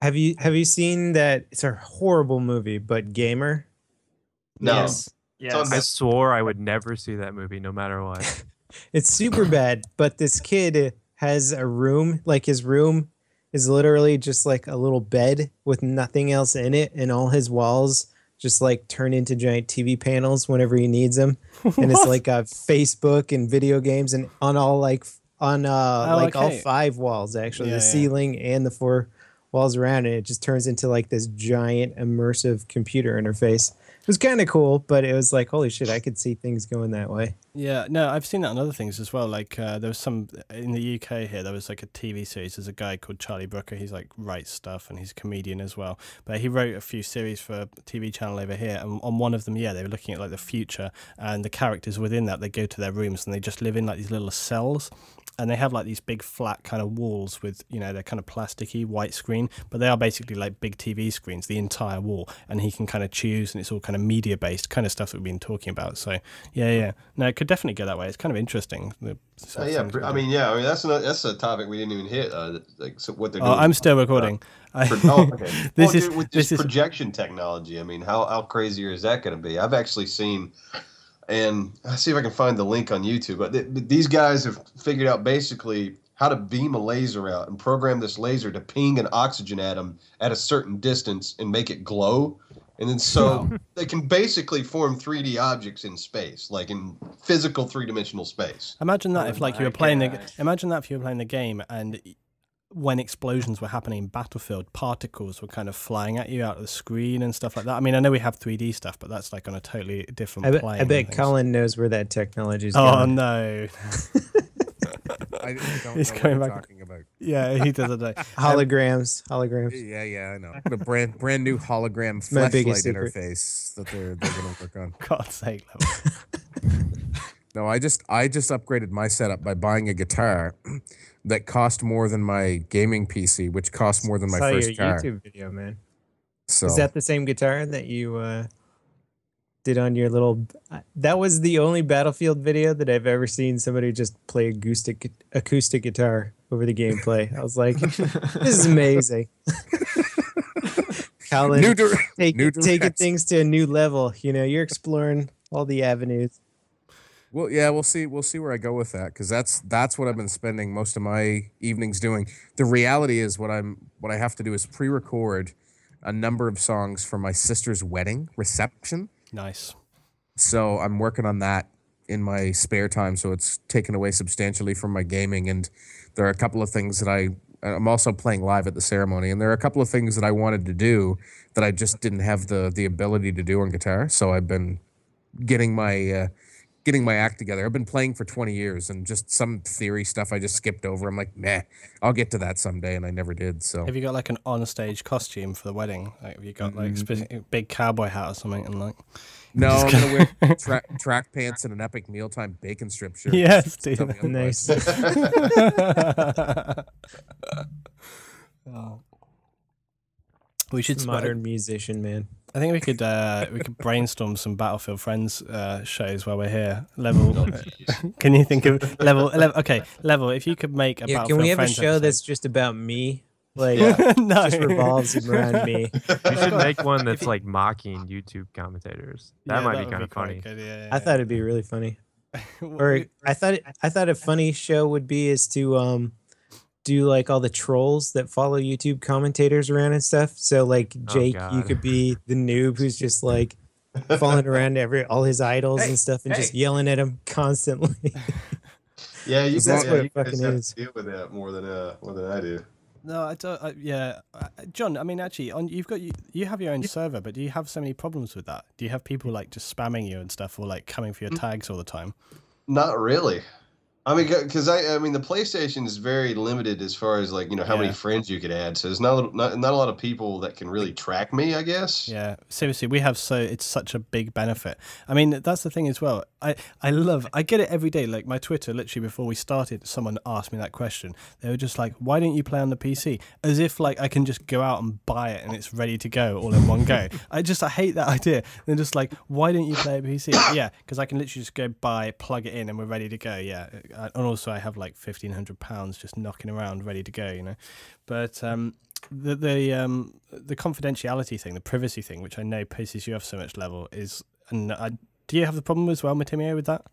Have you seen that? It's a horrible movie, but Gamer. No. Yes. Yes. I swore I would never see that movie, no matter what. It's super bad, but this kid has a room, like his room is literally just like a little bed with nothing else in it, and all his walls just like turn into giant TV panels whenever he needs them. And it's like Facebook and video games, and on all like all 5 walls actually, the ceiling and the 4 walls around it. It just turns into like this giant immersive computer interface. It was kind of cool, but it was like, holy shit, I could see things going that way. Yeah, no, I've seen that on other things as well. Like there was some in the UK here. There was like a TV series. There's a guy called Charlie Brooker. He's like writes stuff and he's a comedian as well. But he wrote a few series for a TV channel over here. And on one of them, they were looking at like the future, and the characters within that, they go to their rooms and they just live in like these little cells. And they have like these big flat kind of walls with, they're kind of plasticky white screen, but they are basically like big TV screens, the entire wall. And he can kind of choose, and it's all kind of media based kind of stuff that we've been talking about. So no, it could definitely go that way. It's kind of interesting. That's a topic we didn't even hit. What they're doing. I'm still recording. Okay. This projection technology. I mean, how crazy is that going to be? I've actually seen. And I'll see if I can find the link on YouTube. But these guys have figured out basically how to beam a laser out and program this laser to ping an oxygen atom at a certain distance and make it glow. And then they can basically form 3D objects in space, like in physical 3-dimensional space. Imagine that if you were playing the game and when explosions were happening in Battlefield, particles were kind of flying at you out of the screen and stuff like that. I mean, I know we have 3D stuff, but that's like on a totally different plane. I bet Colin knows where that technology is going. Oh, no. I don't He's know going what back. you're talking about. Yeah, he doesn't know. Holograms. Yeah, I know. Put a brand new hologram my flashlight biggest secret. interface that they're going to work on. God's sake, No, I just upgraded my setup by buying a guitar that cost more than my gaming PC, which cost more than my first car. YouTube video, man. So is that the same guitar that you did on your little? That was the only Battlefield video that I've ever seen somebody just play acoustic guitar over the gameplay. I was like, this is amazing. Colin, taking things to a new level. You're exploring all the avenues. Well, yeah, we'll see where I go with that, because that's what I've been spending most of my evenings doing. The reality is what I have to do is pre-record a number of songs for my sister's wedding reception. Nice. So I'm working on that in my spare time, so it's taken away substantially from my gaming. And there are a couple of things that I'm also playing live at the ceremony, and there are a couple of things that I wanted to do that I just didn't have the ability to do on guitar. So I've been getting my act together. I've been playing for 20 years, and just some theory stuff I just skipped over. I'm like, meh, I'll get to that someday, and I never did. So have you got like an on-stage costume for the wedding? Like, have you got like a big cowboy hat or something? And like, no, I'm gonna wear track pants and an epic mealtime bacon strip shirt. Yes, nice. We should modern musician, man. I think we could brainstorm some Battlefield Friends shows while we're here. Level, can you think of level? Okay, Level. If you could make a Battlefield can we have Friends a show episode. that's just about me? Like, No. just revolves around me. You should make one that's like mocking YouTube commentators. That might be kind of funny. Good, yeah. I thought it'd be really funny. Or I thought a funny show would be is to do like all the trolls that follow YouTube commentators around and stuff. So like Jake, you could be the noob who's just like following around all his idols and stuff, and just yelling at him constantly. Yeah, that's what it fucking is. Deal with that more than I do. No, I don't. John. I mean, actually, you have your own server, but do you have so many problems with that? Do you have people like just spamming you and stuff, or like coming for your tags all the time? Not really. I mean, because I mean, the PlayStation is very limited as far as like how many friends you could add. So there's not a lot of people that can really track me, I guess. Yeah, seriously, it's such a big benefit. I mean, that's the thing as well. I get it every day. Like my Twitter, literally before we started, someone asked me that question. They were just like, "Why don't you play on the PC?" As if like I can just go out and buy it and it's ready to go all in one go. I hate that idea. They're just like, "Why don't you play a PC?" Yeah, because I can literally just go buy, plug it in, and we're ready to go. Yeah. and also I have like £1,500 just knocking around, ready to go, you know. But the confidentiality thing, the privacy thing, which I know pisses you off so much, Level, is, and do you have the problem as well, Matimi0, with that?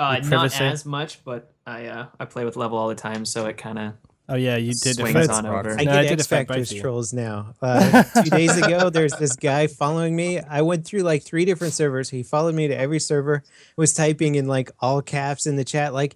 Not as much, but I play with Level all the time, so it kind of. Oh yeah, you did. Swings on over. I get X Factors trolls now. 2 days ago, there's this guy following me. I went through like 3 different servers. He followed me to every server. Was typing in like all caps in the chat, like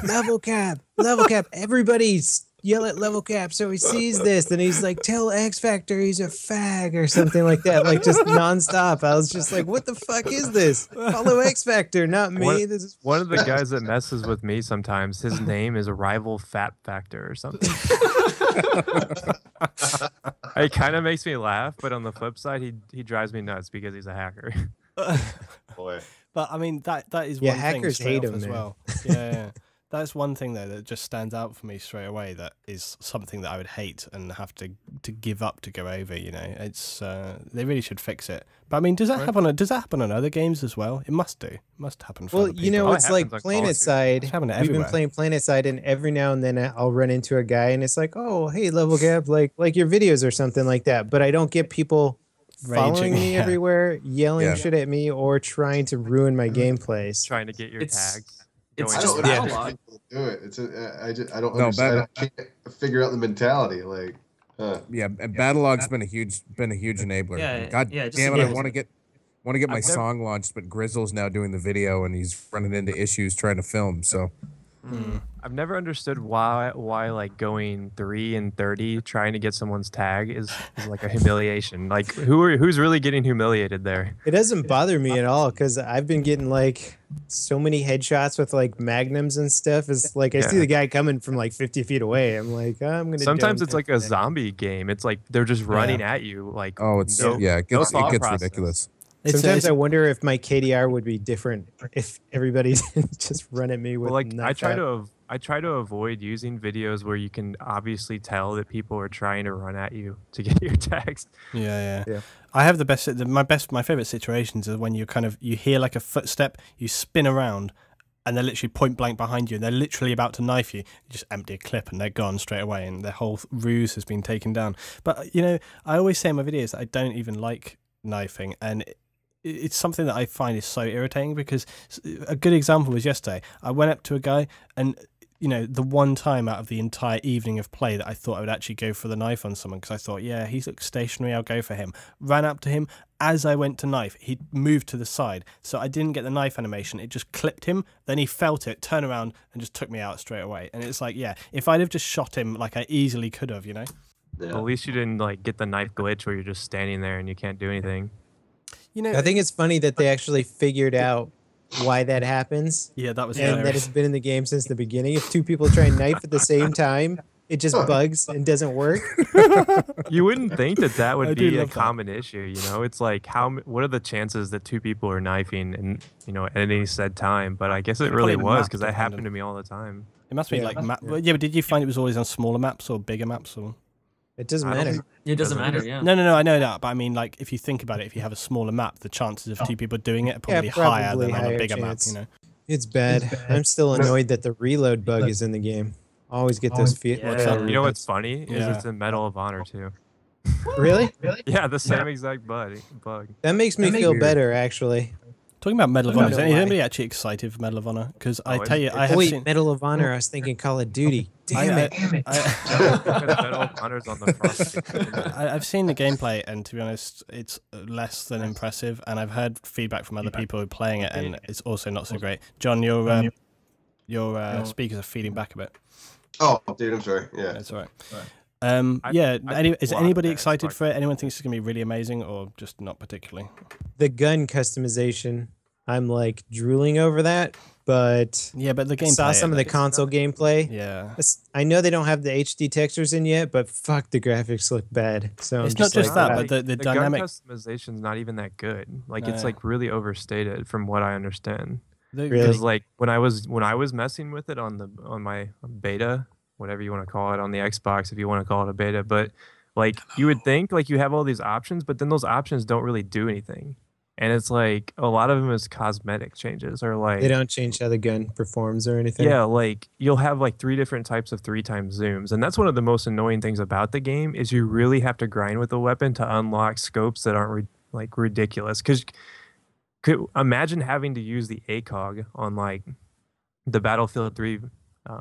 Levelcap, Levelcap. Everybody's yell at Levelcap so he sees this. And he's like, tell X Factor he's a fag or something like that. Like just nonstop. I was just like, what the fuck is this? Follow X Factor, not me. This is one of the guys that messes with me sometimes. His name is Rival Fat Factor or something. It kind of makes me laugh, but on the flip side, he drives me nuts because he's a hacker. Boy. But I mean, that is one hackers thing hate him as well. Yeah. That's one thing though that just stands out for me straight away. That is something that I would hate and have to give up to go over. You know, it's they really should fix it. But I mean, does that happen? Does that happen on other games as well? It must do. It must happen. For well, other you know, it's like PlanetSide. We've been playing PlanetSide, and every now and then I'll run into a guy, and it's like, oh, hey, Levelcap, like your videos or something like that. But I don't get people following me everywhere, yelling shit at me, or trying to ruin my gameplays. Trying to get your tags. It's just Battlelog. Do it. It's I don't understand. I can't figure out the mentality. Like, yeah, and Battlelog's been a huge enabler. Yeah, God damn it, I want to get my song launched, but Grizzle's now doing the video, and he's running into issues trying to film. So. I've never understood why like going 3 and 30 trying to get someone's tag is like a humiliation. Like who's really getting humiliated there? It doesn't bother me at all because I've been getting like so many headshots with like magnums and stuff. It's like I see the guy coming from like 50 feet away. I'm like, I'm gonna. Sometimes it's like a zombie game. It's like they're just running at you. Like it gets ridiculous. Sometimes I wonder if my KDR would be different if everybody didn't just run at me with. Well, like I try to avoid using videos where you can obviously tell that people are trying to run at you to get your text. Yeah. I have my favorite situations are when you hear like a footstep, you spin around, and they're literally point blank behind you, and they're literally about to knife you. You just empty a clip, and they're gone straight away, and their whole ruse has been taken down. But you know, I always say in my videos that I don't even like knifing, and it's something that I find is so irritating because a good example was yesterday. I went up to a guy and, you know, the one time out of the entire evening of play that I thought I would actually go for the knife on someone because I thought, yeah, he looks stationary, I'll go for him. Ran up to him. As I went to knife, he moved to the side. So I didn't get the knife animation. It just clipped him. Then he felt it, turned around and just took me out straight away. And it's like, yeah, if I'd have just shot him like I easily could have, you know. Yeah. Well, at least you didn't like get the knife glitch where you're just standing there and you can't do anything. You know, I think it's funny that they actually figured out why that happens. Yeah, that was and that has been in the game since the beginning. If 2 people try and knife at the same time, it just bugs and doesn't work. You wouldn't think that would be a common issue, you know? It's like what are the chances that 2 people are knifing and, you know, at any said time? But I guess it really was because that happened to me all the time. It must be like map. Yeah, but did you find it was always on smaller maps or bigger maps or? It doesn't matter. It doesn't matter, yeah. No, I know that, but I mean, like, if you think about it, if you have a smaller map, the chances of 2 people doing it are probably higher than on a bigger map, you know? It's bad. I'm still annoyed that the reload bug is in the game. I always get those feelings. You know what's funny? Is it's in Medal of Honor, too. Really? Yeah, the same exact bug. That makes me feel better, actually. Talking about Medal of Honor, is anybody actually excited for Medal of Honor? Because I tell you, I have seen Medal of Honor. I was thinking Call of Duty. Damn it! Medal of Honor's on the front. I've seen the gameplay, and to be honest, it's less than impressive. And I've heard feedback from other people who are playing it, and it's also not so great. John, your speakers are feeding back a bit. Oh, dude, I'm sorry. Yeah, that's all right. Is anybody excited for it? Anyone thinks it's going to be really amazing or just not particularly? The gun customization, I'm like drooling over that, but yeah, but the gameplay. Saw some of the console gameplay. Yeah, I know they don't have the HD textures in yet, but fuck, the graphics look bad. So it's not just that, but the dynamic gun customization's not even that good. Like it's like really overstated from what I understand. Really? Like when I was messing with it on my beta, whatever you want to call it, on the Xbox, if you want to call it a beta, but like you would think like you have all these options, but then those options don't really do anything. And it's like a lot of them is cosmetic changes, or like they don't change how the gun performs or anything. Yeah, like you'll have like 3 different types of 3x zooms, and that's one of the most annoying things about the game is you really have to grind with the weapon to unlock scopes that aren't like ridiculous. Because imagine having to use the ACOG on like the Battlefield 3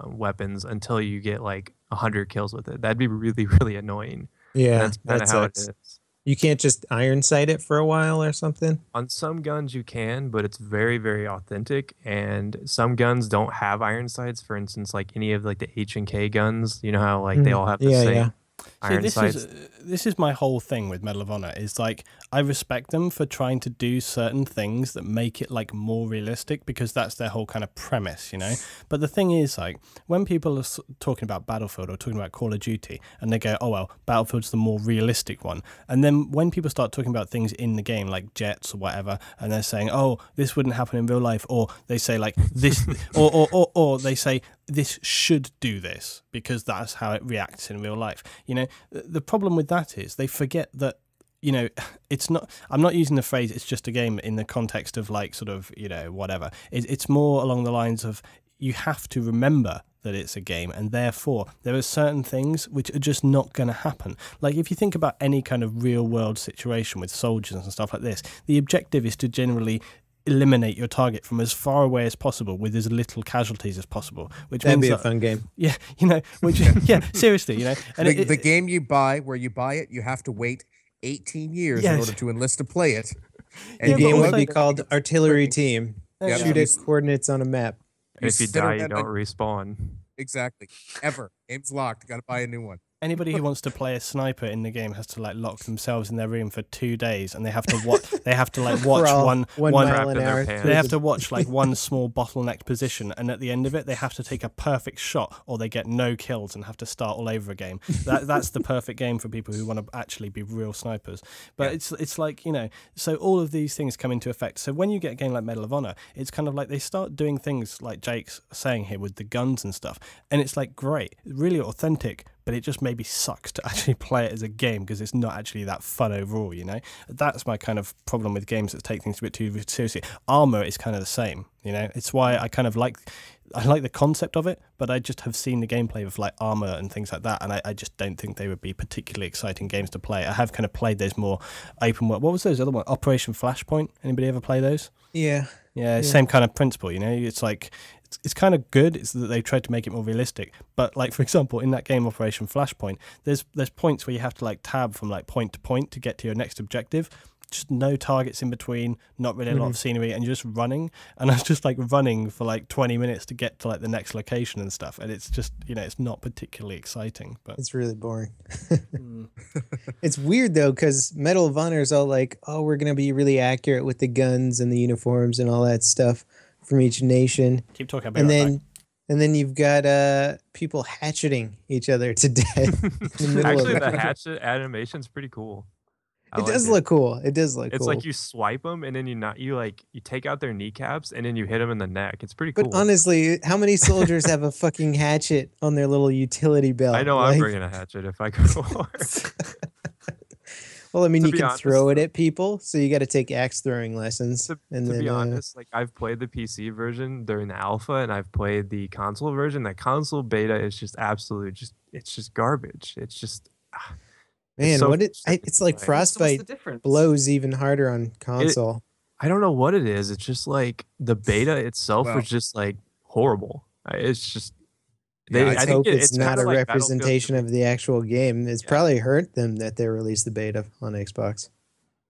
weapons until you get like 100 kills with it. That'd be really, really annoying. Yeah, and that's kind of how it is. You can't just iron sight it for a while or something? On some guns you can, but it's very, very authentic. And some guns don't have iron sights. For instance, like any of like the H&K guns, you know how like they all have the same iron sights. This is my whole thing with Medal of Honor. Is like I respect them for trying to do certain things that make it like more realistic, because that's their whole kind of premise, you know. But the thing is, like when people are talking about Battlefield or talking about Call of Duty, and they go, "Oh well, Battlefield's the more realistic one," and then when people start talking about things in the game like jets or whatever, and they're saying, "Oh, this wouldn't happen in real life," or they say like this, or they say this should do this because that's how it reacts in real life. You know, the problem with that is they forget that, you know, it's not, I'm not using the phrase "it's just a game" in the context of like sort of, you know, whatever. It's more along the lines of you have to remember that it's a game, and therefore there are certain things which are just not going to happen. Like if you think about any kind of real world situation with soldiers and stuff like this, the objective is to generally eliminate your target from as far away as possible with as little casualties as possible, which that'd means be a fun game. Yeah, you know, which yeah, seriously, you know. And the game you buy, where you buy it, you have to wait 18 years in order to enlist to play it. And the game would be called Artillery Team. Shoot at coordinates on a map. And if you die, you don't respawn. Exactly. Ever. Game's locked. Got to buy a new one. Anybody who wants to play a sniper in the game has to like lock themselves in their room for 2 days, and they have to watch. They have to like watch one mile an hour. They have to watch like one small bottleneck position, and at the end of it, they have to take a perfect shot, or they get no kills and have to start all over again. That's the perfect game for people who want to actually be real snipers. But it's like, you know, so all of these things come into effect. So when you get a game like Medal of Honor, it's kind of like they start doing things like Jake's saying here with the guns and stuff, and it's like great, really authentic. But it just maybe sucks to actually play it as a game because it's not actually that fun overall, you know? That's my kind of problem with games that take things a bit too seriously. Armor is kind of the same, you know? It's why I kind of like the concept of it, but I just have seen the gameplay of like Armor and things like that, and I just don't think they would be particularly exciting games to play. I have kind of played those more open world. What was those other ones? Operation Flashpoint? Anybody ever play those? Yeah. Yeah, same kind of principle, you know? It's like... It's kind of good. It's that they tried to make it more realistic. But like, for example, in that game Operation Flashpoint, there's points where you have to like tab from like point to point to get to your next objective. Just no targets in between, not really a lot of scenery, and you're just running. And I was just like running for like 20 minutes to get to like the next location and stuff. And it's just, you know, it's not particularly exciting. But it's really boring. It's weird though, because Medal of Honor is all like, oh, we're going to be really accurate with the guns and the uniforms and all that stuff from each nation. Keep talking about and then you've got people hatcheting each other to death in the middle Actually, of the hatchet animation's pretty cool. It does look cool. It does look cool. It's like you swipe them and then you take out their kneecaps and then you hit them in the neck. It's pretty cool. But honestly, how many soldiers have a fucking hatchet on their little utility belt? I know, like... I'm bringing a hatchet if I go. Well, I mean, you can throw it at people, so you got to take axe throwing lessons. To be honest, like I've played the PC version during the alpha, and I've played the console version. That console beta is just it's just garbage. It's just man, it's like Frostbite blows even harder on console. I don't know what it is. It's just like the beta itself was just like horrible. It's just. I hope it's not a representation of the actual game. It's probably hurt them that they released the beta on Xbox.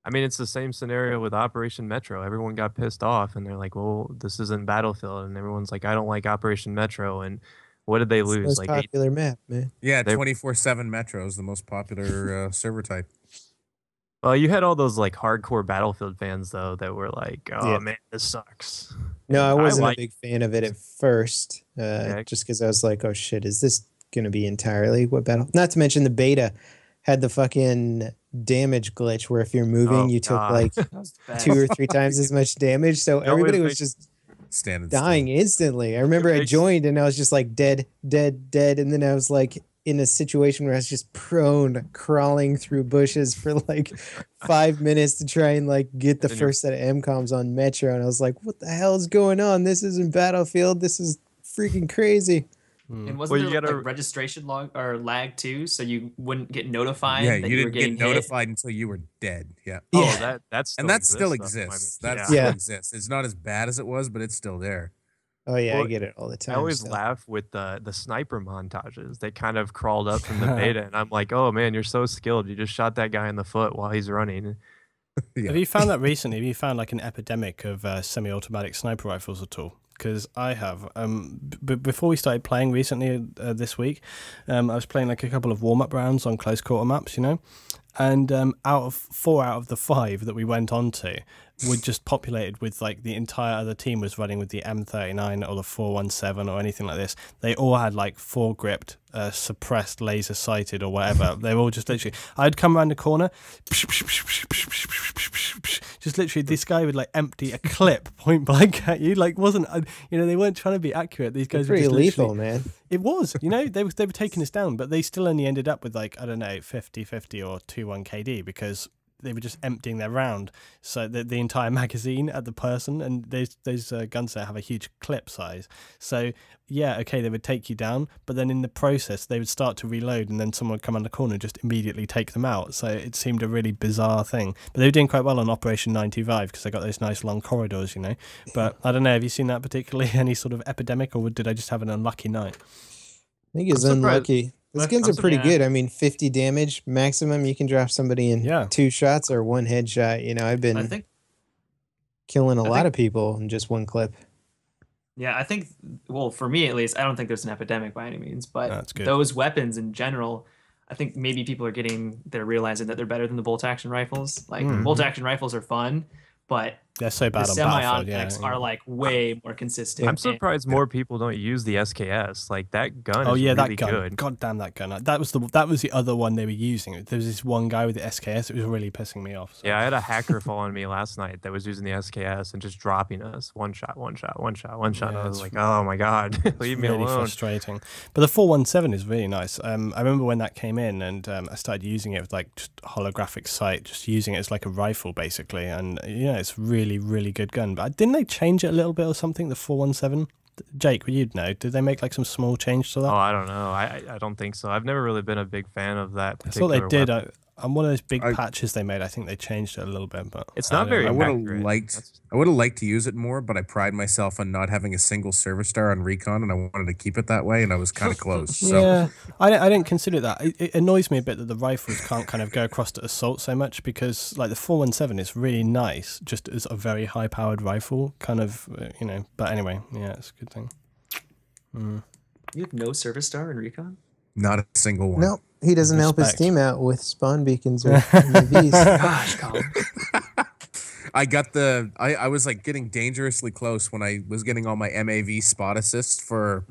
I mean, it's the same scenario with Operation Metro. Everyone got pissed off, and they're like, well, this isn't Battlefield. And everyone's like, I don't like Operation Metro. And what did they lose? It's the most popular map, man. Yeah, 24/7 Metro is the most popular server type. Well, you had all those like hardcore Battlefield fans, though, that were like, oh, man, this sucks. No, I wasn't a big fan of it at first, just because I was like, oh shit, is this going to be entirely what Battle? Not to mention the beta had the fucking damage glitch where if you're moving, you took like 2 or 3 times as much damage. So everybody was just dying instantly. I remember I joined and I was just like dead. And then I was like in a situation where I was just prone crawling through bushes for like 5 minutes to try and like get the first set of MCOMs on Metro. And I was like, what the hell is going on? This isn't Battlefield. This is freaking crazy. And wasn't there like registration log or lag too, so you wouldn't get notified? Yeah, that you were didn't get hit? notified until you were dead. Yeah. Oh, that still exists. That still exists. It's not as bad as it was, but it's still there. Oh yeah, I get it all the time. I always laugh with the sniper montages. They kind of crawled up from the beta, and I'm like, oh man, you're so skilled. You just shot that guy in the foot while he's running. Have you found that recently? Have you found like an epidemic of semi-automatic sniper rifles at all? Because I have. Before we started playing recently this week, I was playing like a couple of warm-up rounds on close quarter maps, you know, and out of 4 out of the 5 that we went on to were just populated with like the entire other team was running with the M39 or the 417 or anything like this. They all had like foregripped, suppressed, laser sighted or whatever. They were all just literally. I'd come around the corner, just literally this guy would like empty a clip point blank at you. Like wasn't you know, they weren't trying to be accurate. These guys were pretty just lethal, man. It was, you know, they were taking us down, but they still only ended up with like, I don't know, 50-50 or 2-1 KD because they were just emptying their round, so the entire magazine at the person, and those guns that have a huge clip size. So yeah, okay, they would take you down, but then in the process they would start to reload, and then someone would come on the corner and just immediately take them out. So it seemed a really bizarre thing. But they were doing quite well on Operation 925 because they got those nice long corridors, you know. But I don't know, have you seen that particularly any sort of epidemic, or did I just have an unlucky night? I think it's unlucky. Those guns are pretty good. I mean, 50 damage maximum. You can drop somebody in 2 shots or 1 headshot. You know, I've been killing a lot of people in just 1 clip. Yeah, I think, well, for me at least, I don't think there's an epidemic by any means, but those weapons in general, I think maybe people they're realizing that they're better than the bolt action rifles. Like, bolt action rifles are fun, but they're so bad the on semi-automatics are like way more consistent. I'm surprised more people don't use the SKS. Like that gun is really that gun. good. God damn that gun. That was the other one they were using. There was this one guy with the SKS. It was really pissing me off. So. Yeah, I had a hacker following me last night that was using the SKS and just dropping us one shot. Yeah, I was like, oh my god, leave me alone. Frustrating. But the 417 is really nice. I remember when that came in, and I started using it with like just holographic sight, just using it as like a rifle basically, and yeah, it's really good gun. But didn't they change it a little bit or something, the 417? Jake, well, you'd know. Did they make like some small change to that? Oh, I don't know. I don't think so. I've never really been a big fan of that particular I thought they did. weapon. On one of those big patches they made, I think they changed it a little bit, but it's not very accurate. I would have liked to use it more, but I pride myself on not having a single service star on recon, and I wanted to keep it that way, and I was kind of close. So. Yeah, I didn't consider that. It annoys me a bit that the rifles can't kind of go across to assault so much, because like the 417 is really nice, just as a very high-powered rifle, kind of, you know. But anyway, yeah, it's a good thing. You have no service star in recon? Not a single one. Nope. He doesn't help his team out with spawn beacons or UAVs. Gosh, Colin. I got I was like getting dangerously close when I was getting all my MAV spot assists for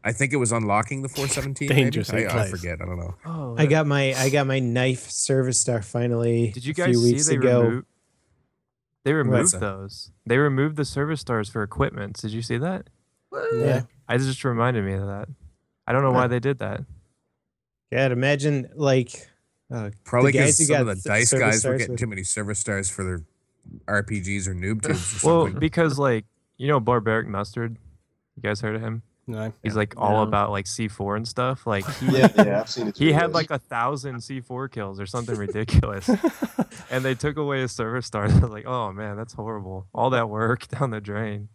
I think it was unlocking the 417. Dangerously close. I forget. I don't know. Oh, I got my knife service star finally. Did you guys see they removed those? They removed the service stars for equipment. Did you see that? Yeah. I just reminded me of that. I don't know why they did that. Yeah, imagine like probably because some of the dice guys were getting too many service stars for their RPGs or noob tubes or something. Well, because like, you know, Barbaric Mustard, you guys heard of him? No. He's like all about like C4 and stuff. Like I've seen it. He had like 1,000 C4 kills or something ridiculous, and they took away his service stars. I was like, oh man, that's horrible. All that work down the drain.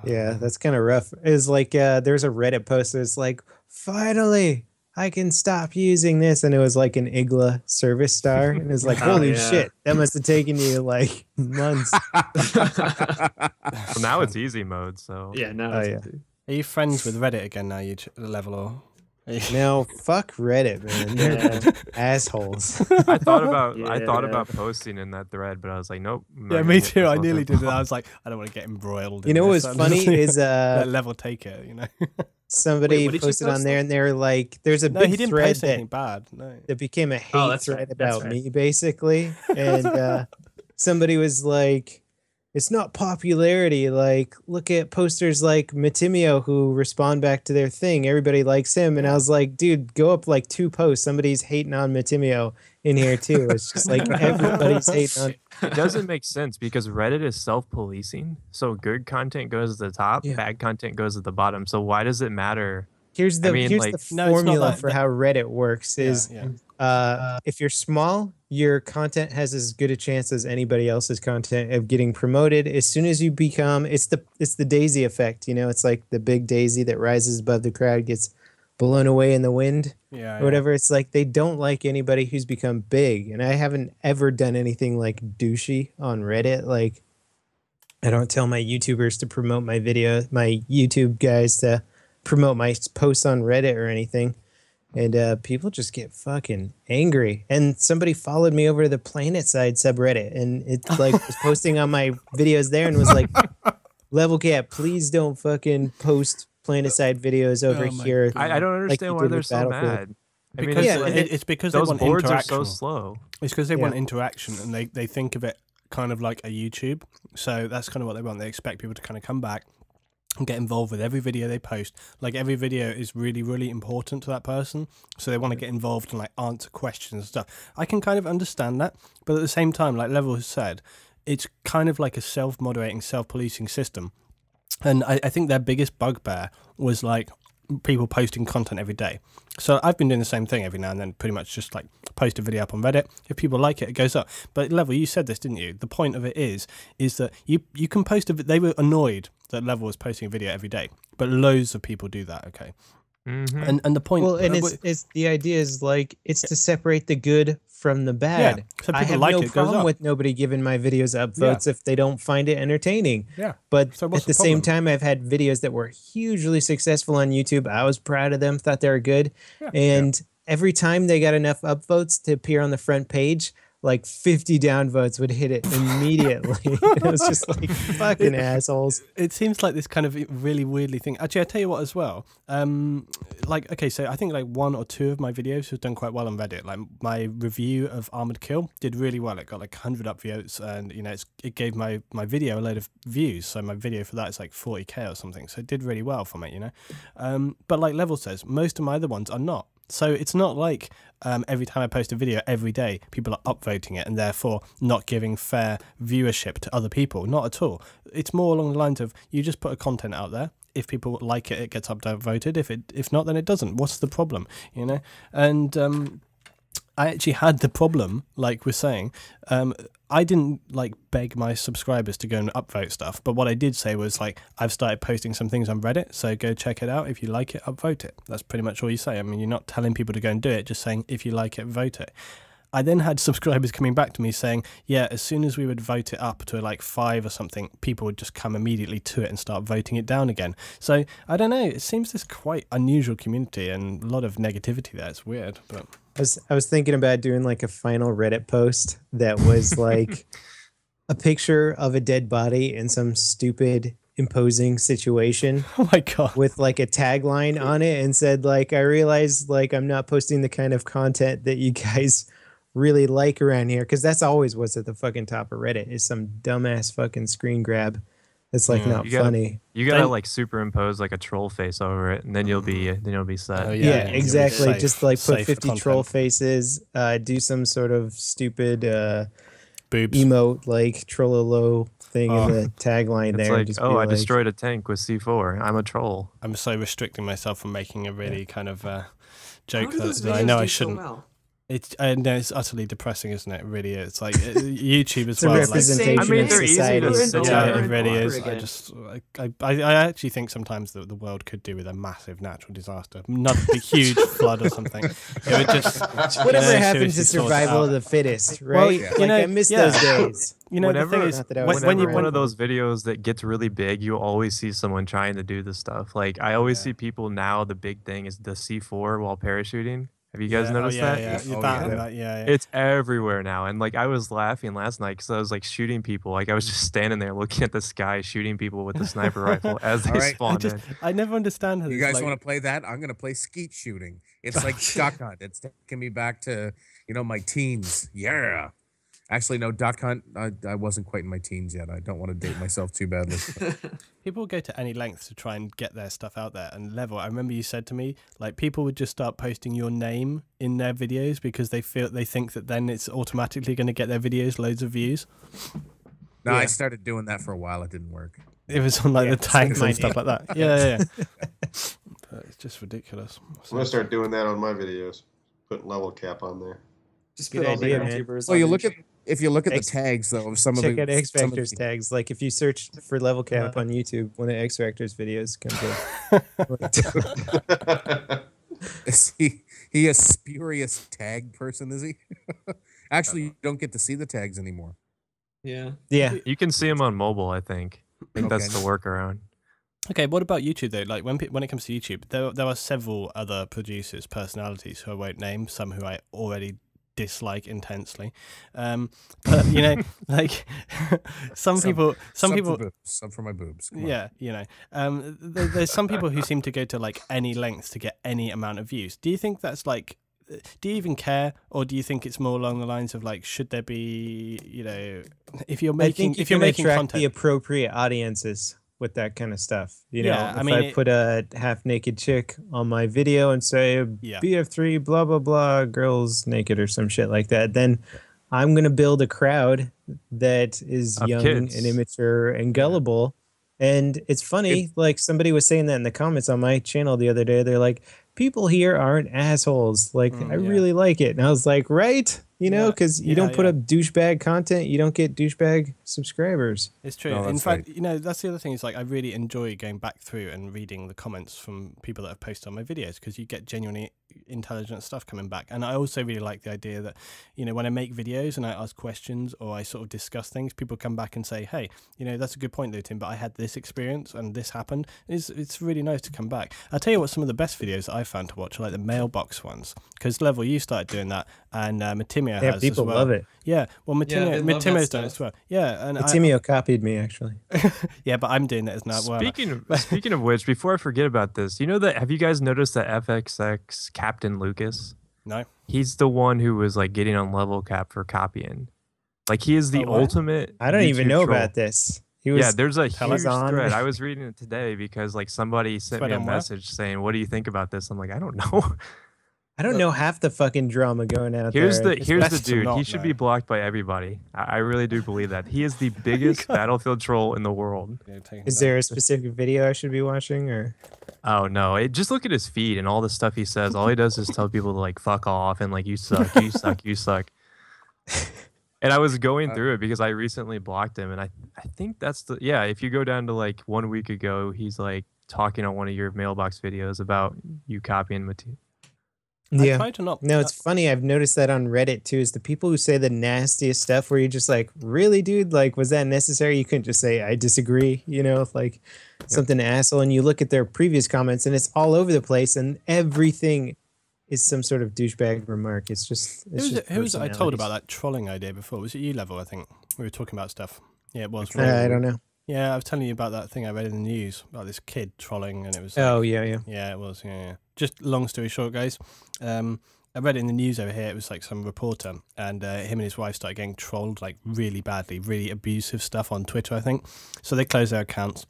Yeah, that's kind of rough. It's like there's a Reddit post that's like, finally, I can stop using this, and it was like an Igla service star, and it's like, holy shit, that must have taken you like months. Well, now it's easy mode, so yeah, now it's easy. Are you friends with Reddit again now, you level, or? No, fuck Reddit, man. They're assholes. I thought about posting in that thread, but I was like, nope. Yeah, me too. I nearly did it. I was like, I don't want to get embroiled. You know what was funny is level taker, you know. Somebody posted on there, and they're like, "There's a big thread that became a hate thread about me, basically." And somebody was like, it's not popularity. Like, look at posters like Matimi0 who respond back to their thing. Everybody likes him. And I was like, dude, go up like 2 posts. Somebody's hating on Matimi0 in here too. It's just like everybody's hating on. It doesn't make sense because Reddit is self-policing. So good content goes to the top, bad content goes at the bottom. So why does it matter? Here's the formula for how Reddit works is if you're small, your content has as good a chance as anybody else's content of getting promoted. As soon as you become, it's the daisy effect, you know, it's like the big daisy that rises above the crowd gets blown away in the wind or whatever. It's like they don't like anybody who's become big. And I haven't ever done anything like douchey on Reddit. Like, I don't tell my YouTubers to promote my video, my YouTube guys to promote my posts on Reddit or anything. And people just get fucking angry. And somebody followed me over to the Planet Side subreddit, and it like was posting on my videos there and was like, Levelcap, please don't fucking post Planet Side videos over here. I don't understand why they're so mad. Because it's because those they want boards interaction. are so slow. It's because they want interaction, and they think of it kind of like a YouTube. So that's kind of what they want. They expect people to kind of come back and get involved with every video they post. Like, every video is really, really important to that person, so they want to get involved and like answer questions and stuff. I can kind of understand that, but at the same time, like Level has said, it's kind of like a self-moderating, self-policing system. And I think their biggest bugbear was like people posting content every day. So I've been doing the same thing every now and then, pretty much just like post a video up on Reddit. If people like it, it goes up. But Level, you said this, didn't you? The point of it is that you can post a. They were annoyed that Level was posting a video every day, but loads of people do that. Okay. Mm-hmm. And the point. Well, and it's the idea is like it's to separate the good from the bad. Yeah. So I have no problem with nobody giving my videos upvotes if they don't find it entertaining. Yeah. But so at the same time, I've had videos that were hugely successful on YouTube. I was proud of them, thought they were good. Yeah. And every time they got enough upvotes to appear on the front page, like 50 downvotes would hit it immediately. It was just like fucking assholes. It seems like this kind of really weirdly thing. Actually, I tell you what as well. Like, okay, so I think like 1 or 2 of my videos have done quite well on Reddit. Like my review of Armored Kill did really well. It got like 100 upvotes, and you know, it gave my video a load of views. So my video for that is like 40k or something. So it did really well from it, you know. But like Level says, most of my other ones are not. So it's not like every time I post a video every day, people are upvoting it and therefore not giving fair viewership to other people. Not at all. It's more along the lines of you just put a content out there. If people like it, it gets upvoted. If not, then it doesn't. What's the problem? You know? And I actually had the problem, like we're saying. I didn't like beg my subscribers to go and upvote stuff, but what I did say was like, I've started posting some things on Reddit, so go check it out. If you like it, upvote it. That's pretty much all you say. I mean, you're not telling people to go and do it, just saying if you like it, vote it. I then had subscribers coming back to me saying, yeah, as soon as we would vote it up to like 5 or something, people would just come immediately to it and start voting it down again. So I don't know. It seems this quite unusual community and a lot of negativity there. It's weird, but I was thinking about doing like a final Reddit post that was like a picture of a dead body in some stupid imposing situation. Oh my God. With like a tagline on it and said like, I realized like I'm not posting the kind of content that you guys really like around here, because that's always what's at the fucking top of Reddit is some dumbass fucking screen grab. It's like not funny. You gotta like superimpose like a troll face over it, and then you'll be set. Oh, yeah, exactly. Safe, just like put 50 content. Troll faces. Do some sort of stupid boobs emote like trollolo thing in the tagline there. Like, just I destroyed a tank with C4. I'm a troll. I'm so restricting myself from making a really kind of joke that I know I shouldn't. So well? It's utterly depressing, isn't it? It really is. It's like YouTube as well. Representation of society. It really is. I actually think sometimes the world could do with a massive natural disaster, not a big, huge flood or something. It would just whatever happens to survival of the fittest, right? Well, I miss those days. You know, whenever, the thing is, when you're one of those videos that gets really big, you always see someone trying to do this stuff. Like I always see people now. The big thing is the C4 while parachuting. Have you guys noticed that? Yeah. It's everywhere now. And like I was laughing last night because I was like shooting people. Like I was just standing there looking at the sky, shooting people with the sniper rifle as they spawned in. I never understand how you guys want to play that? I'm going to play skeet shooting. It's like shotgun. It's taking me back to, my teens. Yeah. Actually, no, Duck Hunt, I wasn't quite in my teens yet. I don't want to date myself too badly. People go to any length to try and get their stuff out there. And Level, I remember you said to me, like, people would just start posting your name in their videos because they think that then it's automatically going to get their videos loads of views. No, I started doing that for a while. It didn't work. It was on like the tags and stuff like that. Yeah. But it's just ridiculous. I'm going to start doing that on my videos. Put Levelcap on there. Just put all the YouTubers. Well, if you look at the tags though of some of the check out X Factor's tags. Like if you search for Levelcap on YouTube, one of X Factor's videos comes up. Is he a spurious tag person? Is he? Actually, you don't get to see the tags anymore. Yeah. You can see them on mobile. I think that's the workaround. Okay, what about YouTube though? Like when it comes to YouTube, there are several other producers, personalities who I won't name. Some who I already dislike intensely, but you know, like some people for my boobs. Yeah, you know, there's some people who seem to go to like any lengths to get any amount of views. Do you think that's like? Do you even care, or do you think it's more along the lines of like, should there be, you know, if you're making content, the appropriate audiences with that kind of stuff, you know, yeah, if I put a half-naked chick on my video and say BF3 blah blah blah girls naked or some shit like that, then I'm gonna build a crowd that is young and immature and gullible. And it's funny, like somebody was saying that in the comments on my channel the other day. They're like, people here aren't assholes. Like, I really like it. And I was like, right? You know, because you don't put up douchebag content, you don't get douchebag subscribers. It's true. In fact, you know, that's the other thing is like I really enjoy going back through and reading the comments from people that have posted on my videos because you get genuinely intelligent stuff coming back. And I also really like the idea that, you know, when I make videos and I ask questions or I sort of discuss things, people come back and say, hey, you know, that's a good point, Luetin, but I had this experience and this happened. It's really nice to come back. I'll tell you what, some of the best videos that I found to watch are like the mailbox ones, because Level, you started doing that, and Matimi0 has people as well. love it. Yeah, well, Matimi0's done it as well. Yeah, and Matimi0 copied me actually. Yeah, but I'm doing it as not well. Speaking of which, before I forget about this, you know that, have you guys noticed that FXX Captain Lucas? No. He's the one who was like getting on Levelcap for copying. Like he is the ultimate. I don't even know troll. about this. He was there's a huge thread. I was reading it today because like somebody sent me a message saying, "What do you think about this?" I'm like, I don't know. I don't know half the fucking drama going out here's there. Here's the dude. He should be blocked by everybody. I really do believe that. He is the biggest Battlefield troll in the world. Is there a specific video I should be watching, or? Oh no! Just look at his feed and all the stuff he says. All he does is tell people to like fuck off and like you suck, you suck, you suck. And I was going through it because I recently blocked him, and I think that's the if you go down to like 1 week ago, he's like talking on one of your mailbox videos about you copying Matimi0. Yeah. I try to not. No, it's funny. I've noticed that on Reddit too. Is the people who say the nastiest stuff where you're just like, really, dude? Like, was that necessary? You couldn't just say I disagree. You know, like something asshole. And you look at their previous comments, and it's all over the place, and everything is some sort of douchebag remark. It's just. Who was it I told about that trolling idea before? Was it you, Level? I think we were talking about stuff. Yeah, it was. I don't know. Yeah, I was telling you about that thing I read in the news about this kid trolling, and it was. Like, yeah, it was. Yeah. Just long story short, guys. I read it in the news over here. It was like some reporter, and him and his wife started getting trolled like really badly, really abusive stuff on Twitter, I think. So they closed their accounts.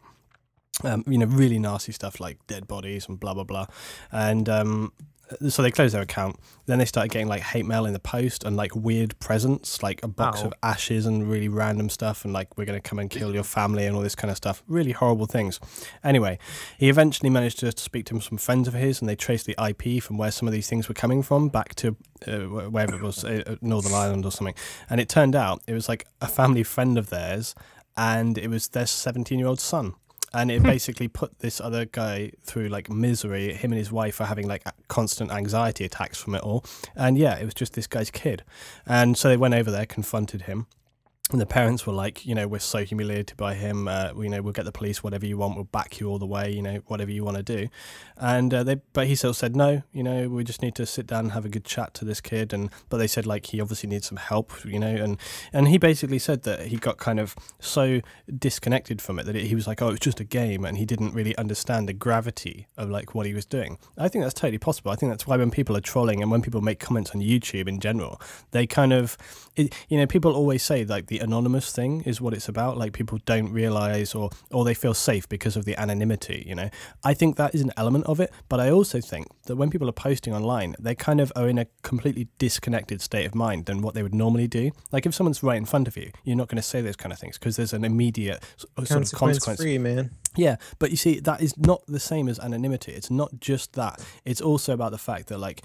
You know, really nasty stuff like dead bodies and blah blah blah, and. So they closed their account. Then they started getting like hate mail in the post and like weird presents, like a box of ashes and really random stuff, and like we're going to come and kill your family and all this kind of stuff. Really horrible things. Anyway, he eventually managed to speak to some friends of his, and they traced the IP from where some of these things were coming from back to wherever it was, Northern Ireland or something. And it turned out it was like a family friend of theirs, and it was their 17-year-old son. And it basically put this other guy through like misery. Him and his wife are having like constant anxiety attacks from it all. And yeah, it was just this guy's kid. And so they went over there, confronted him. And the parents were like, you know, we're so humiliated by him. You know, we'll get the police, whatever you want. We'll back you all the way, you know, whatever you want to do. And but he still said, no, you know, we just need to sit down and have a good chat to this kid. But they said, like, he obviously needs some help, you know. And he basically said that he got kind of so disconnected from it that he was like, oh, it's just a game. And he didn't really understand the gravity of, like, what he was doing. I think that's totally possible. I think that's why when people are trolling and when people make comments on YouTube in general, they kind of, you know, people always say, like, the anonymous thing is what it's about. Like, people don't realize or they feel safe because of the anonymity, you know. I think that is an element of it, but I also think that when people are posting online, they kind of are in a completely disconnected state of mind than what they would normally do. Like, if someone's right in front of you, you're not going to say those kind of things because there's an immediate sort of consequence. Free, man. Yeah, but you see, that is not the same as anonymity. It's not just that. It's also about the fact that, like,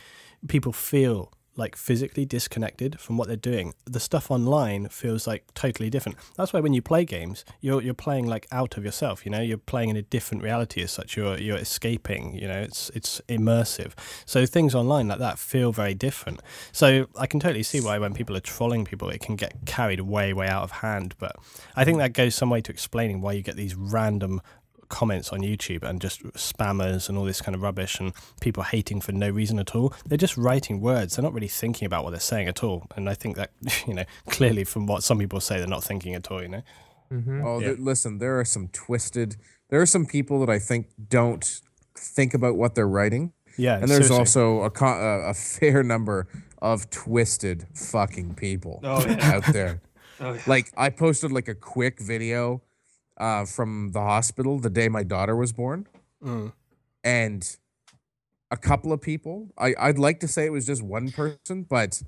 people feel like physically disconnected from what they're doing. The stuff online feels like totally different. That's why when you play games, you're playing like out of yourself, you know, you're playing in a different reality as such. You're escaping, you know, it's immersive. So things online like that feel very different. So I can totally see why when people are trolling people, it can get carried way out of hand. But I think that goes some way to explaining why you get these random comments on YouTube and just spammers and all this kind of rubbish and people hating for no reason at all. They're just writing words. They're not really thinking about what they're saying at all. And I think that, you know, clearly from what some people say, they're not thinking at all, you know. Oh, yeah. Listen, there are some people that I think don't think about what they're writing. Yeah, and there's also a fair number of twisted fucking people out there. Like, I posted like a quick video from the hospital the day my daughter was born. And a couple of people, I'd like to say it was just one person, but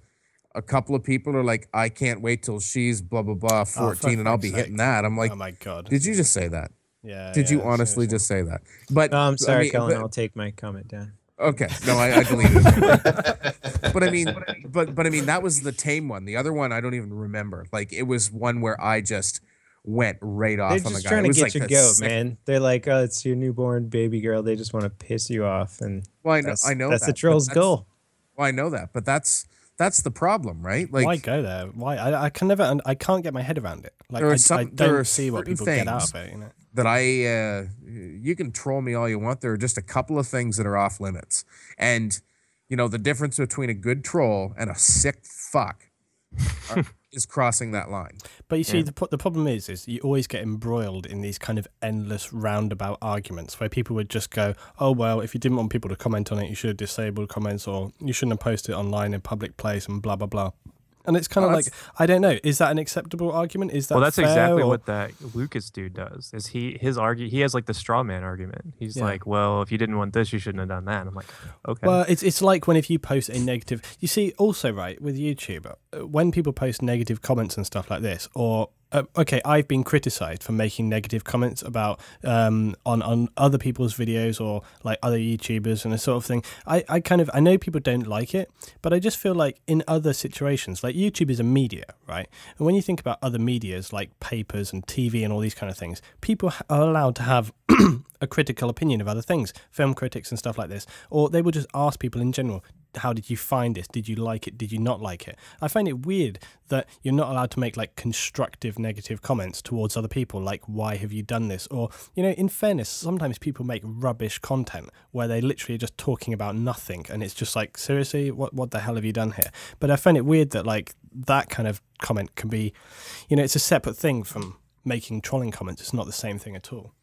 a couple of people are like, I can't wait till she's blah, blah, blah, 14 and I'll be hitting that. I'm like, oh my God. Did you just say that? Yeah. Did you honestly just say that? But I'm sorry, Colin, I'll take my comment down. Okay. No, I deleted it. But I mean, but I mean, that was the tame one. The other one, I don't even remember. Like, it was one where I just went right off on the guy. They're just trying to get your goat, man. They're like, oh, it's your newborn baby girl. They just want to piss you off, and well, I know that's the troll's goal. Well, I know that, but that's the problem, right? Like, why go there? Why I can't get my head around it. Like, I don't see what people get out of it. You know, that you can troll me all you want. There are just a couple of things that are off limits, and you know the difference between a good troll and a sick fuck is crossing that line. But you see, the problem is you always get embroiled in these kind of endless roundabout arguments where people would just go, oh, well, if you didn't want people to comment on it, you should have disabled comments, or you shouldn't have posted it online in public place and blah, blah, blah. And it's kind of like, I don't know, is that an acceptable argument? Is that well, that's fair, exactly or? What that Lucas dude does. Is he has like the straw man argument. He's like, well, if you didn't want this, you shouldn't have done that. And I'm like, okay. Well, it's like when if you post a negative, you see, also right with YouTube, when people post negative comments and stuff like this, or okay, I've been criticized for making negative comments about on other people's videos or like other YouTubers and this sort of thing. I know people don't like it, but I just feel like in other situations, like YouTube is a media, right? And when you think about other medias like papers and TV and all these kind of things, people are allowed to have a critical opinion of other things, film critics and stuff like this, or they will just ask people in general, how did you find this? Did you like it? Did you not like it? I find it weird that you're not allowed to make like constructive negative comments towards other people, like, why have you done this? Or, you know, in fairness, sometimes people make rubbish content where they literally are just talking about nothing, and it's just like, seriously, what the hell have you done here? But I find it weird that like that kind of comment can be, you know, it's a separate thing from making trolling comments. It's not the same thing at all.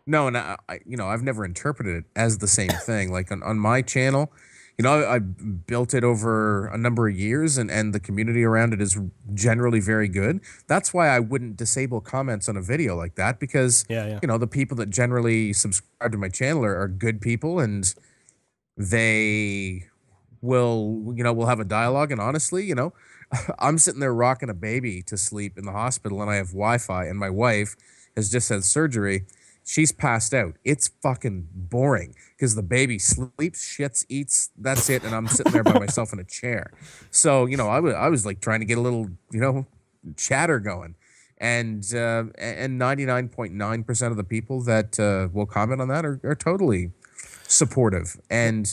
No, and I've never interpreted it as the same thing. Like on my channel, you know, I built it over a number of years, and the community around it is generally very good. That's why I wouldn't disable comments on a video like that, because, you know, the people that generally subscribe to my channel are good people, and they we'll have a dialogue. And honestly, you know, I'm sitting there rocking a baby to sleep in the hospital, and I have Wi-Fi, and my wife has just had surgery. She's passed out. It's fucking boring because the baby sleeps, shits, eats, that's it, and I'm sitting there by myself in a chair. So, you know, I was like trying to get a little, you know, chatter going. And 99.9% of the people that will comment on that are totally supportive. And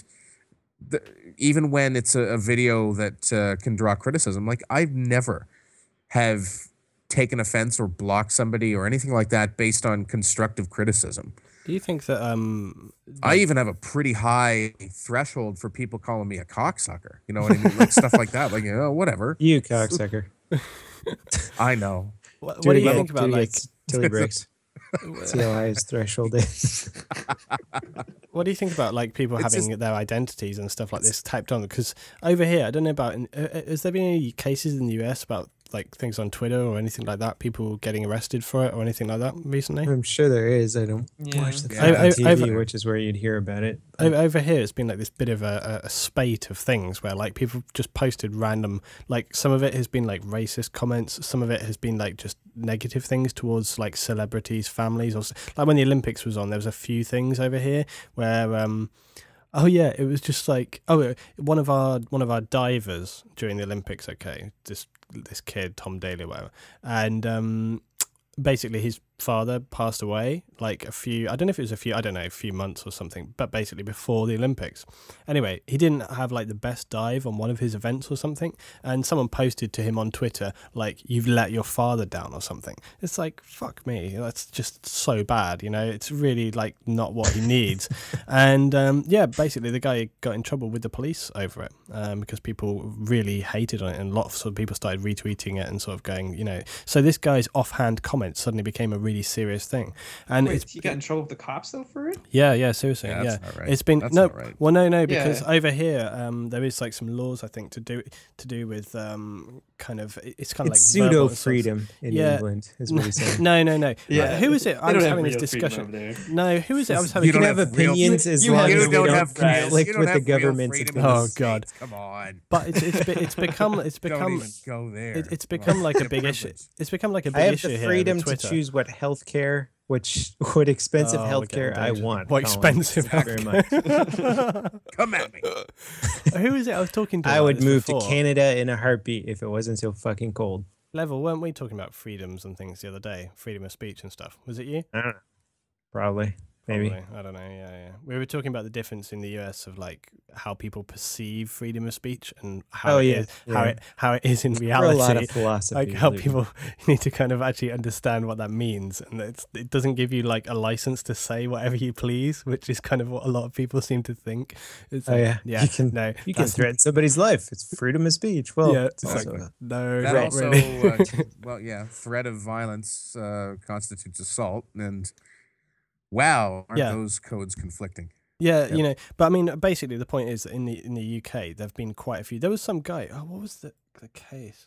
even when it's a video that can draw criticism, like, I've never have take an offense or block somebody or anything like that based on constructive criticism. Do you think that I even have a pretty high threshold for people calling me a cocksucker? You know what I mean? Like stuff like that. Like, whatever. You cocksucker. I know. What do you think about like till he breaks? See how high his threshold is. What do you think about like people having their identities and stuff like this typed on? Because over here, I don't know about. Has there been any cases in the US about like things on Twitter or anything like that? People getting arrested for it or anything like that recently? I'm sure there is. I don't watch the TV, which is where you'd hear about it. Over here, it's been like this bit of a spate of things where like people just posted random, like some of it has been like racist comments, some of it has been like just negative things towards like celebrities, families, or like when the Olympics was on, there was a few things over here where oh yeah, it was just like one of our divers during the Olympics. Okay, this kid Tom Daly or whatever, and basically his father passed away like a few months or something, but basically before the Olympics. Anyway, he didn't have like the best dive on one of his events or something, and someone posted to him on Twitter like, "You've let your father down" or something. It's like, fuck me, that's just so bad, you know. It's really like not what he needs. And yeah, basically the guy got in trouble with the police over it because people really hated on it, and lots of people started retweeting it and sort of going, you know. So this guy's offhand comments suddenly became a really serious thing. And wait, he got in trouble with the cops though for it? Yeah, seriously. Yeah, that's not right. It's been that's no, not right. well, no, because over here there is like some laws I think to do with kind of it's kind of like pseudo freedom in England is what he's saying. No. Yeah, who is it? I was having this discussion. No, who is it? I was having. You can have opinions as long as you don't have conflict with the government. Oh God, come on! But it's become go there. It's become like a big issue. It's become like a big issue here. I have the freedom to choose what healthcare, what expensive healthcare I want. What expensive healthcare? Very much. Come at me. Who is it I was talking to? I would move to Canada in a heartbeat if it wasn't so fucking cold. Level, weren't we talking about freedoms and things the other day? Freedom of speech and stuff. Was it you? I don't know. Probably. Maybe. I don't know. Yeah. We were talking about the difference in the US of like how people perceive freedom of speech and how how it is in reality. A lot of philosophy. Like how people need to kind of actually understand what that means, and it doesn't give you like a license to say whatever you please, which is kind of what a lot of people seem to think. It's like, yeah. You can threaten somebody's life. It's freedom of speech. Well, yeah, it's like, no, that not also, really. well, yeah, threat of violence constitutes assault, and wow, aren't those codes conflicting? Yeah, you know, but I mean, basically the point is that in the UK there've been quite a few. There was some guy. Oh, what was the case?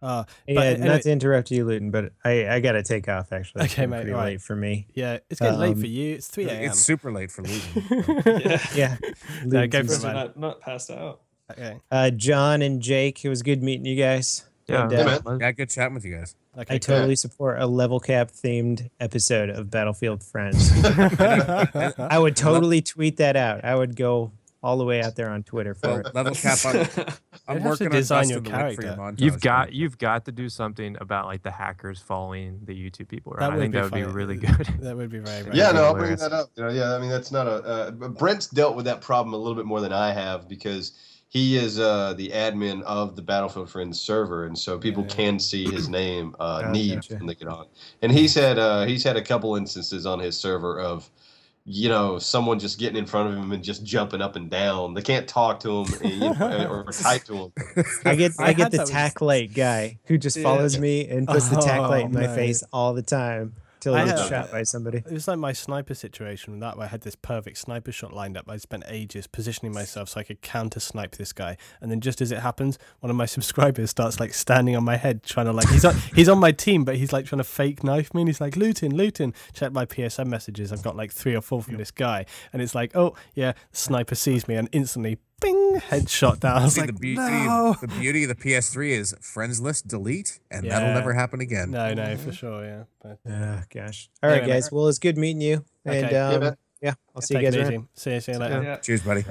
Not to interrupt you, Luetin, but I gotta take off actually. Okay, mate. Pretty late for me. Yeah, it's getting late for you. It's 3 a.m. It's super late for Luetin. Yeah. No, go for it, man. Not passed out. Okay. John and Jake, it was good meeting you guys. Yeah, And, yeah, good chatting with you guys. Okay, I totally support a Levelcap themed episode of Battlefield Friends. I would totally tweet that out. I would go all the way out there on Twitter for it. Levelcap, I'm working on design your busting the link character. for your montage. You've got to do something about like the hackers following the YouTube people around. I think that would be really good. That would be very, very Yeah, good. no, I'll bring that up. Yeah, I mean that's not a. Brent's dealt with that problem a little bit more than I have because he is the admin of the Battlefield Friends server, and so people can see his name, Neve, when they get on. And he's had a couple instances on his server of, you know, someone just getting in front of him and just jumping up and down. They can't talk to him or type to him. I get the tack light guy who just follows me and puts the tack light in my face all the time. Till I get shot by somebody. It was like my sniper situation with that, where I had this perfect sniper shot lined up. I spent ages positioning myself so I could counter snipe this guy, and then just as it happens, one of my subscribers starts like standing on my head, trying to like he's on my team, but he's like trying to fake knife me, and he's like, Luetin. Check my PSM messages. I've got like 3 or 4 from this guy, and it's like, oh yeah, the sniper sees me and instantly, bing, headshot down. I was like, the beauty of the PS3 is friends list delete, and that'll never happen again. No, for sure, yeah. But, gosh. All right, guys. Well, it's good meeting you, and Okay. I'll see you guys around. See you later. Cheers, buddy.